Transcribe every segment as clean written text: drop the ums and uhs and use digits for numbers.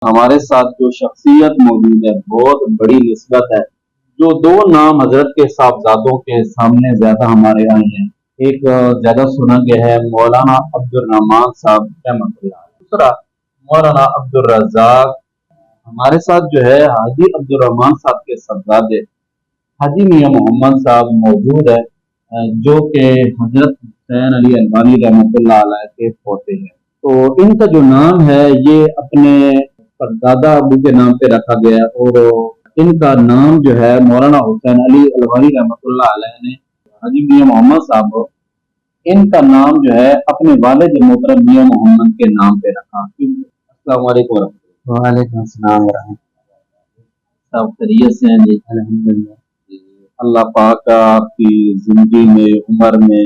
ہمارے ساتھ جو شخصیت موجود ہے بہت بڑی نسبت ہے، جو دو نام حضرت کے صاحبزادوں کے سامنے زیادہ ہمارے آئے ہیں۔ ایک زیادہ سنا گیا ہے مولانا عبد الرحمان صاحب رحمۃ اللہ علیہ، دوسرا مولانا عبد الرزاق۔ ہمارے ساتھ جو ہے حاجی عبد الرحمان صاحب کے صاحبزادے حاجی میاں محمد صاحب موجود ہے، جو کہ حضرت حسین علی البانی رحمۃ اللہ علیہ کے پوتے ہیں۔ تو ان کا جو نام ہے یہ اپنے دادا ابو کے نام پہ رکھا گیا ہے، اور ان کا نام جو ہے مولانا حسین علی الوانی رحمۃ اللہ علیہ نے حاجی میاں محمد صاحب ان کا نام جو ہے اپنے والد محترم میاں محمد کے نام پہ رکھا۔ السلام علیکم ورحمۃ اللہ۔ وعلیکم السلام ورحمۃ صاحب خیریت سے ہیں جی؟ اللہ الحمدللہ۔ اللہ پاک آپ کی زندگی میں عمر میں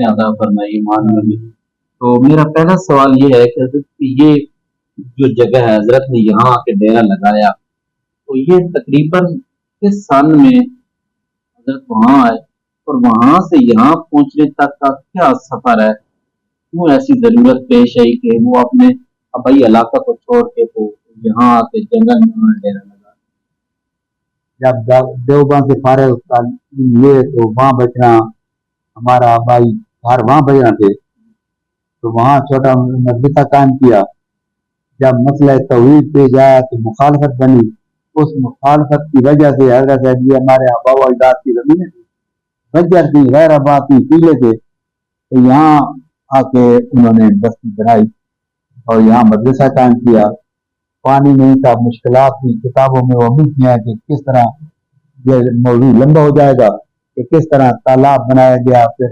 عطا فرمائے، ایمان میں بھی۔ تو میرا پہلا سوال یہ ہے کہ حضرت کی یہ جو جگہ ہے حضرت نے یہاں آ کے ڈیرا لگایا، تو یہ تقریباً کس سن میں حضرت وہاں آئے، اور وہاں سے یہاں پہنچنے تک کا کیا سفر ہے؟ کیوں ایسی ضرورت پیش آئی کہ وہ اپنے آبائی علاقہ کو چھوڑ کے تو یہاں آ کے جنگل میں ڈیرا لگا؟ جب دیوبند سے فارغ ہوئے تو وہاں بچنا ہمارا آبائی گھر وہاں بچنا تھے، تو وہاں چھوٹا مدرسہ قائم کیا۔ جب مسئلہ توحید پیش آیا تو مخالفت بنی، اس مخالفت کی وجہ سے حضرت علی ہمارے آبا و اجداد کی زمینیں تھی، بنجر تھی، غیر آباد تھی، پیلے تھے، تو یہاں آ کے انہوں نے بستی بنائی اور یہاں مدرسہ قائم کیا۔ پانی نہیں تھا، مشکلات تھی، کتابوں میں وہ بھی کیا کہ کس طرح یہ موضوع لمبا ہو جائے گا کہ کس طرح تالاب بنایا گیا، پھر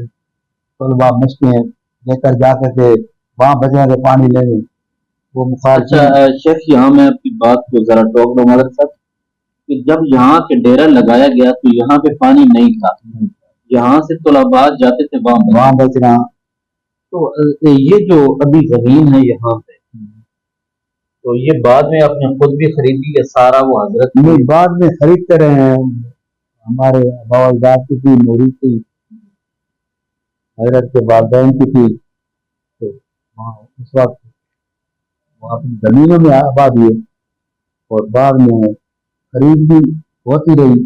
طلبا مشقیں لے کر جاتے تھے وہاں بچنے سے پانی لینے، وہ اچھا مخالفین۔ شیخ، یہاں میں آپ کی بات کو ذرا ٹوک دوں مدر صاحب کہ جب یہاں کے ڈیرا لگایا گیا تو یہاں پہ پانی نہیں تھا، یہاں سے طلباء جاتے تھے وہاں بچنا تو یہ جو ابھی زمین ہے یہاں پہ، تو یہ بعد میں آپ نے خود بھی خریدی ہے سارا وہ حضرت نے؟ نہیں، بعد میں خریدتے رہے ہیں، ہمارے آبا و اجداد کی تھی، میری تھی، حضرت کے والدین کی تھی، تو وہاں اس وقت وہ اپنی زمینوں میں آباد ہوئے اور بعد میں خرید بھی ہوتی رہی۔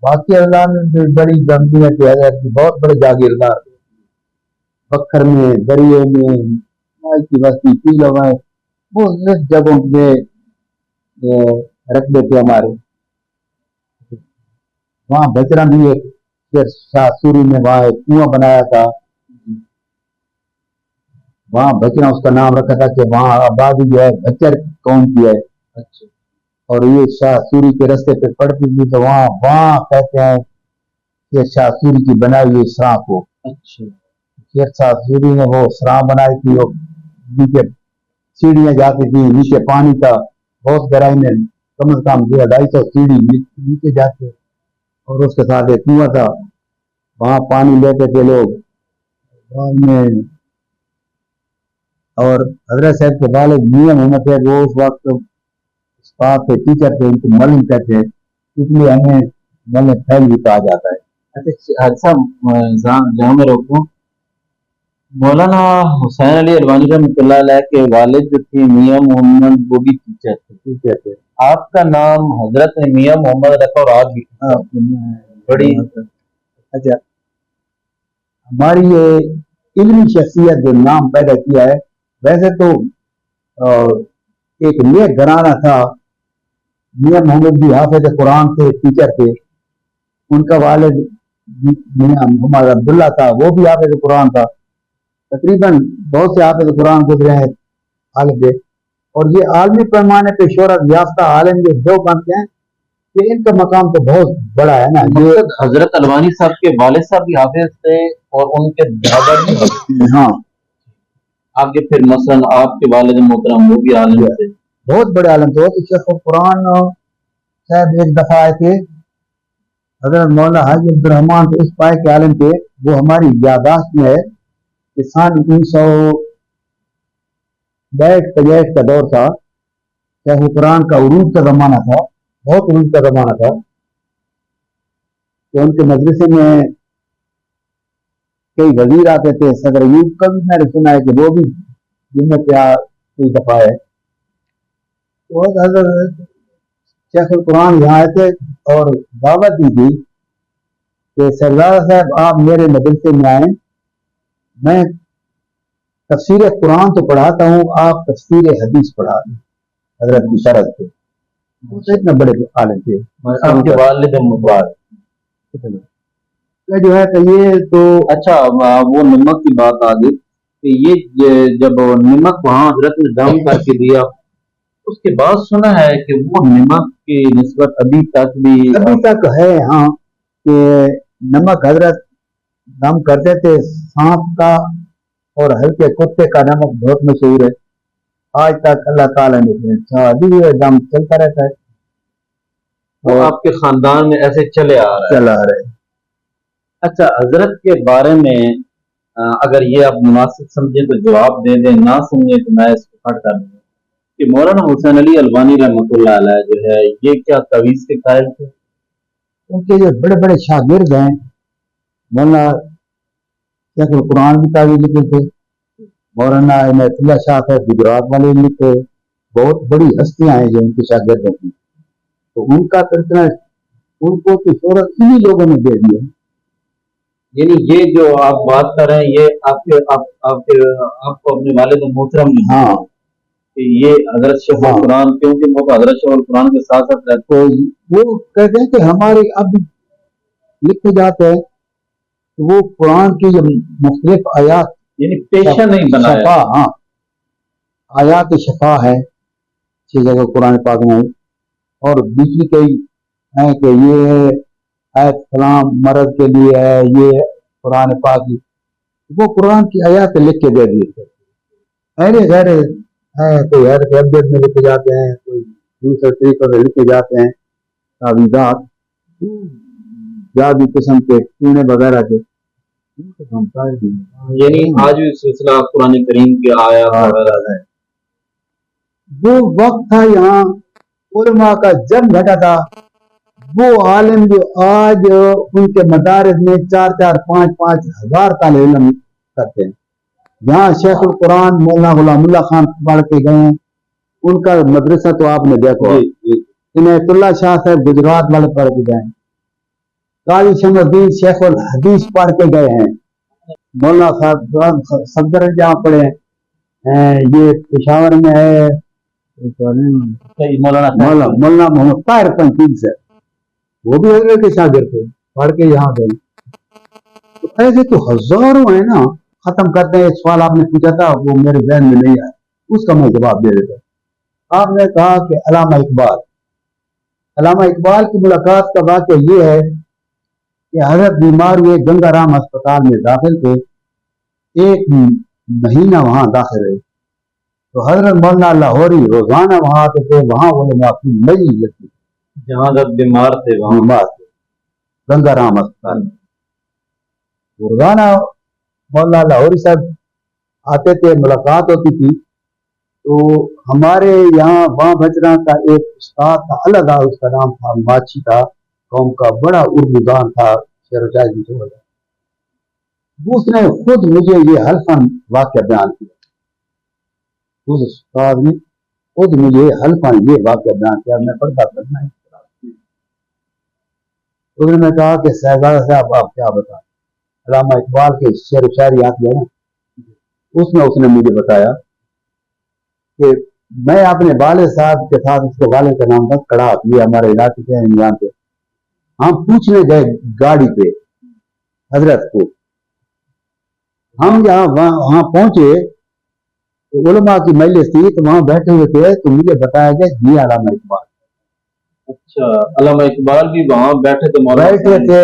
باقی اللہ نے بڑی زمینیں تھی حضرت کی، بہت بڑے جاگیردار تھے، بکھر میں، دریا میں، مائی کی بستی، پیلو میں، مختلف جگہوں پہ رکھ دیتے ہمارے۔ وہاں بچرا بھی ایک، پھر شاہ سوری نے وہاں ایک کنواں بنایا تھا، وہاں بچرا اس کا نام رکھا تھا کہ وہاں آبادی جو ہے بچر قوم کی ہے، اور یہ شاہ سوری کے رستے پہ پڑتی تھی، تو وہاں وہاں کہتے ہیں کہ شاہ سوری کی بنائی ہوئی سراہ کو، شیخ شاہ سوری نے وہ سراہ بنائی تھی، وہ نیچے سیڑھیاں جاتی تھی، نیچے پانی کا بہت گہرائی میں، کم از کم 250 سیڑھی نیچے جاتے، اور اس کے ساتھ ایک کنواں تھا، وہاں پانی لیتے تھے لوگ بعد میں۔ اور حضرت صاحب کے والد میاں محمد تھے، وہ اس وقت استاد تھے، ٹیچر تھے، ان کو ملم کہتے ہیں، اس لیے ہمیں ملم پھیل بھی کہا جاتا ہے۔ اچھا جہاں میں روکوں، مولانا حسین علی الوانی رحمۃ اللہ علیہ کے والد جو تھے میاں محمد وہ بھی ٹیچر تھے، ٹیچر تھے، آپ کا نام حضرت نے میاں محمد رکھا اور آج بھی بڑی اچھا، ہماری یہ علمی شخصیت جو نام پیدا کیا ہے، ویسے تو ایک نیک گھرانہ تھا، میاں محمد بھی حافظ قرآن تھے، ٹیچر تھے، ان کا والد میاں محمد عبداللہ تھا، وہ بھی حافظ قرآن تھا، تقریباً بہت سے حافظ قرآن گزرے ہیں عالم کے، اور یہ عالمی پیمانے پہ شہرت یافتہ عالم جو دو بنتے ہیں کہ ان کا مقام تو بہت بڑا ہے نا۔ مقصد حضرت الوانی صاحب کے والد صاحب بھی حافظ تھے اور ان کے دادا بھی حافظ تھے، ہاں، آگے پھر مثلاً آپ کے والد محترم وہ بھی عالم تھے، بہت بڑے عالم تھے۔ شیخ قرآن صاحب ایک دفعہ آئے تھے، حضرت مولانا حاجی عبد الرحمان تو اس پائے کے عالم تھے، وہ ہماری یاداشت میں ہے کہ سن 1965 کا دور تھا، شیخ قرآن کا عروج کا زمانہ تھا، بہت عروج کا زمانہ تھا، کہ ان کے مدرسے میں کئی وزیر آتے تھے، صدر ایوب کا بھی میں نے سنا ہے کہ وہ بھی جن میں کئی دفعہ ہے، तो हजरत शेख कुरान यहाँ आए थे और दावत दी थी कि सरदार साहब आप मेरे मदरसे में आए, मैं तफसीर कुरान तो पढ़ाता हूँ, आप तफसीर हदीस पढ़ा दें। हजरत की शरत थे, वो तो इतने बड़े आलिम थे आपके वालिद मुबारक। जो है तो ये तो अच्छा, वो नमक की बात आ गई कि जब नमक वहां हजरत ने दम करके दिया, उसके बाद सुना है कि वो नमक की निस्बत अभी तक भी अभी तक है। हाँ, कि नमक हजरत दम करते थे, सांप का और हल्के कुत्ते का नमक बहुत मशहूर है। आज तक अल्लाह ताला ने अभी भी दम चलता रहता है वो और आपके खानदान में ऐसे चले आ रहा है। चला रहे। अच्छा, हजरत के बारे में अगर ये आप मुनासिब समझे तो जवाब दे दें, ना समझे तो मैं इसको कट कर दूं कि मौलाना हुसैन अली अलवानी रहमतुल्लाह अलैह जो है ये क्या तवीज के कायल थे? उनके जो बड़े बड़े शागिर्द हैं, मौलाना शेख कुरान की तावीज़ लिखे थे, मौलाना इनायतुल्लाह शाह साहब गुजरात वाले लिखे, बहुत बड़ी हस्तियां हैं जो उनके शागिर्दों की। तो उनका इतना, उनको तो शोहरत इन्हीं लोगों ने दे दी है। यानी ये जो आप बात कर रहे हैं ये आपको अपने वालिद मोहतरम ने हाँ कि ये हजरत शेख हाँ, कुरान, क्योंकि वो तो हजरत शेख कुरान के साथ साथ रहते, तो वो कहते हैं कि हमारे अब लिखे जाते हैं तो वो कुरान की जो मुख्तलिफ आयात, यानी पेशा नहीं बनाया। शफा, हाँ, आयात शफा है 6 जगह कुरान पाक में, और बीच में कई हैं कि ये आयत फलाम मर्द के लिए है, ये कुरान पाक की, वो कुरान की आयत लिख के दे दिए थे। अरे गहरे हैं, कोई हर अब्जद में लिखे जाते हैं, कोई दूसरे तरीकों से लिखे जाते हैं, तावीज़ात जादू किस्म के चूने वगैरह के, उनको हम सारे दिए। यानी आज भी सिलसिला कुरान करीम के आया वगैरह है। वो वक्त था यहाँ उलमा का जब घटा था, वो आलिम जो आज उनके मदारिस में 4-4, 5-5 हज़ार ताले इल्म करते हैं। यहाँ शेखुल कुरान मौलाना गुलामुल्लाह खान पढ़ के गए हैं, उनका मदरसा तो आपने देखो। इनायतुल्लाह शाह साहब गुजरात वाले पढ़ के गए हैं, काजी शमसुद्दीन शेखुल हदीस पढ़ के गए हैं, मौलाना साहब सफदर जहाँ पढ़े हैं, ये पेशावर में है मौलाना मोहम्मद ताहिर तनकीद से, वो भी हजरत के शागिर्द थे, पढ़ के यहाँ गए। तो ऐसे तो हजारों है ना। खत्म करते हैं, एक सवाल आपने पूछा था वो मेरे जहन में नहीं आया, उसका मैं जवाब दे देता। आपने कहा कि अलामा इकबाल की मुलाकात का वाक़या ये है कि हजरत बीमार हुए, गंगाराम अस्पताल में दाखिल थे, 1 महीना वहां दाखिल रहे। तो हजरत मौलाना लाहौरी रोजाना वहां आते थे, वहां उलमा की मजलिस लगती, जहाँ जब बीमार थे वहां बीमार थे गंगाराम अस्पताल में। रोजाना मौलाना लाहौरी साहब आते थे, मुलाकात होती थी। तो हमारे यहाँ वहाँ बजना का एक उस्ताद था, अलग था, उसका नाम था माची था, कौम का बड़ा उर्दूदान था, शेर व शायरी की शोहरत। उसने खुद मुझे ये हल्फन वाक्य बयान किया, उस उस्ताद ने खुद मुझे हल्फन ये वाक्य बयान किया, मैं पढ़ता करना है। उसने कहा कि शहजादा साहब आप क्या बताएं, अल्लामा इकबाल के शेर व शायरी आती है ना, उसमें उसने मुझे बताया कि मैं अपने वाले साहब के साथ, उसके वाले का नाम था कड़ाप, ये हमारे इलाके के हैं यहाँ पे, हम पूछने गए गाड़ी पे हजरत को। हम जहाँ वहां पहुंचे तो उलमा की मजलिस थी, तो वहां बैठे हुए थे, तो मुझे बताया गया ये अल्लामा इकबाल। अच्छा, अल्लामा इकबाल भी वहां बैठे थे, बैठे थे,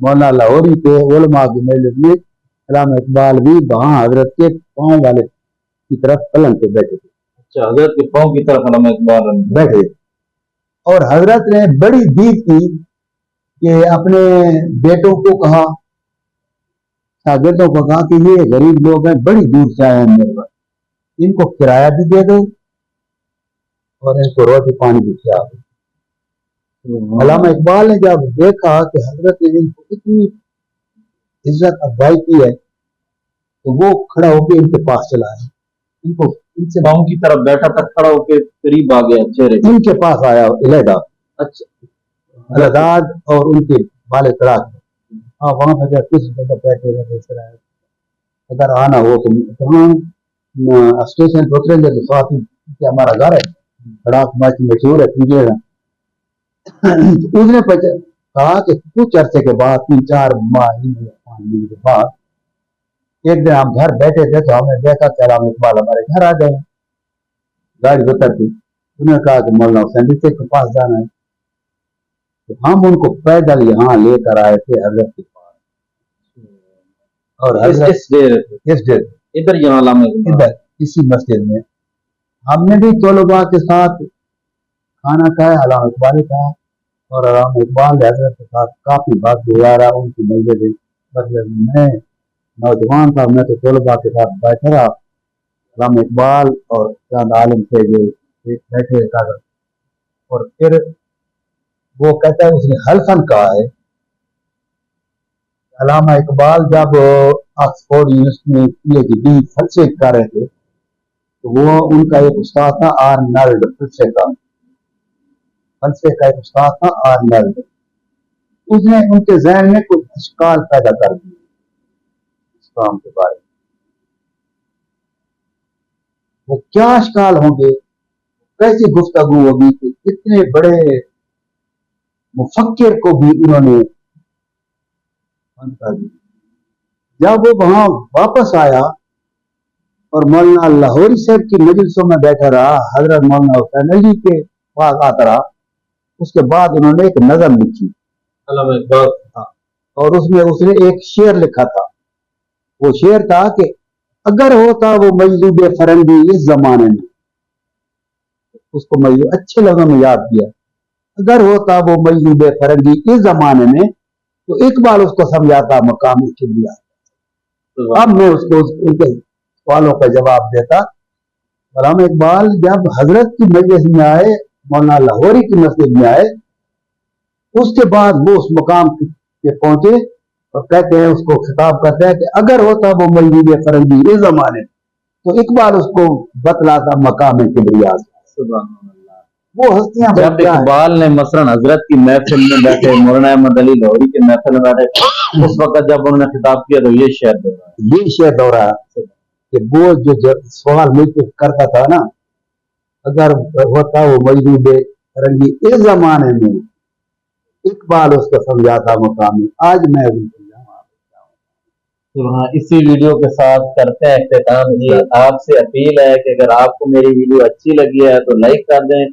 मौलाना लाहौरी थे, उलमा की मजलिस में अल्लामा इकबाल भी वहां हजरत के पाँव वाले की तरफ पलंग पे बैठे थे। अच्छा, हजरत के पाँव की तरफ अल्लामा इकबाल बैठे, और हजरत ने बड़ी दीद की कि अपने बेटों को कहा, शागिर्दों को कहा कि ये गरीब लोग हैं, बड़ी दूर से आए हैं मेरे पास, इनको किराया भी दे दो और इनको रोटी पानी भी खिला दो। अल्लामा इकबाल ने जब देखा कि हजरत ने इनको इतनी इज्जत अफजाई की है, तो वो खड़ा होकर इनके पास चला है, इनको इनसे पाँव की तरफ बैठा था, खड़ा होके करीब आ गया चेहरे के। इनके पास आया इलेदा अच्छा, अलदाद और उनके वाले तड़ाक। हाँ वहां पर जब किस जगह बैठे रहे इस तरह अगर आना हो तो हाँ स्टेशन पर उतरेंगे तो साथ ही कि हमारा घर है, तड़ाक मैच मशहूर है कीजिएगा। उसने कहा कि कुछ अरसे के बाद 3-4 महीने 5 महीने के बाद एक दिन हम घर बैठे थे तो हमने देखा कि अलामा इकबाल हमारे घर आ गए गाड़ी उतर के। उन्होंने कहा कि मौलाना हुसैन से के पास जाना है, तो हम उनको पैदल यहाँ लेकर आए थे हजरत के पास। और हजरत इस डेर इधर यहाँ लामे इधर इसी मस्जिद में हमने भी तलबा के साथ खाना खाया, अलामा इकबाल ने खाया और अलामा इकबाल ने हजरत के साथ काफी बात गुजारा उनकी मस्जिद। मतलब मैं नौजवान था, मैं तो तलबा के साथ बैठा रहा, अलामा इकबाल और चांद आलम थे जो बैठे कागज। और फिर वो कहता है उसने हल्फन कहा है अलामा इकबाल जब ऑक्सफोर्ड यूनिवर्सिटी में पीएचडी फलसफे कर रहे थे तो वो उनका एक उस्ताद था आर्नल्ड फलसफे का, फलसफे का एक उस्ताद था आर्नल्ड। उसने उनके जहन में कुछ अशकाल पैदा कर दिए इस काम के बारे में। वो क्या अशकाल होंगे, कैसी गुफ्तगू होगी कि इतने बड़े मुफक्किर को भी उन्होंने बंद कर दिया। जब वो वहां वापस आया और मौलाना लाहौरी साहब की मजलिसों में बैठा रहा, हजरत मौलाना हुसैन अली के पास आता रहा, उसके बाद उन्होंने एक नज़म लिखी अलामा इकबाल। और उसमें उसने एक शेर लिखा था। वो शेर था कि अगर होता वो मजलूब फरंगी इस जमाने में, उसको मजलूब अच्छे लफ्जों में याद किया, अगर होता वो मजलूब फरंगी इस जमाने में तो इकबाल उसको समझाता मकाम किबरिया। अब मैं उसको उनके सवालों का जवाब देता। अल्लामा इकबाल जब हजरत की मजलिस में आए, मौलाना लाहौरी की मस्जिद में आए, उसके बाद वो उस मकाम पे पहुंचे और कहते हैं उसको खिताब करते हैं कि अगर होता वो मजलूब फरंगी इस जमाने तो इकबाल उसको बतलाता मकाम किबरिया। वो हस्तियां जब इकबाल ने मसलन हजरत की महफिल में बैठे, मौलाना अहमद अली लाहौरी की महफिल में बैठे, उस वक्त जब उन्होंने खिताब किया तो ये शेर दोहराया, ये शेर दोहराया कि वो जो सवाल मुझसे करता था ना, अगर होता वो मजलूब फरंगी इस जमाने में, इकबाल उसको समझाता मकामी। आज मैं तो हाँ, इसी वीडियो के साथ करते हैं इख्तिताम। आपसे अपील है कि अगर आपको मेरी वीडियो अच्छी लगी है तो लाइक कर दें,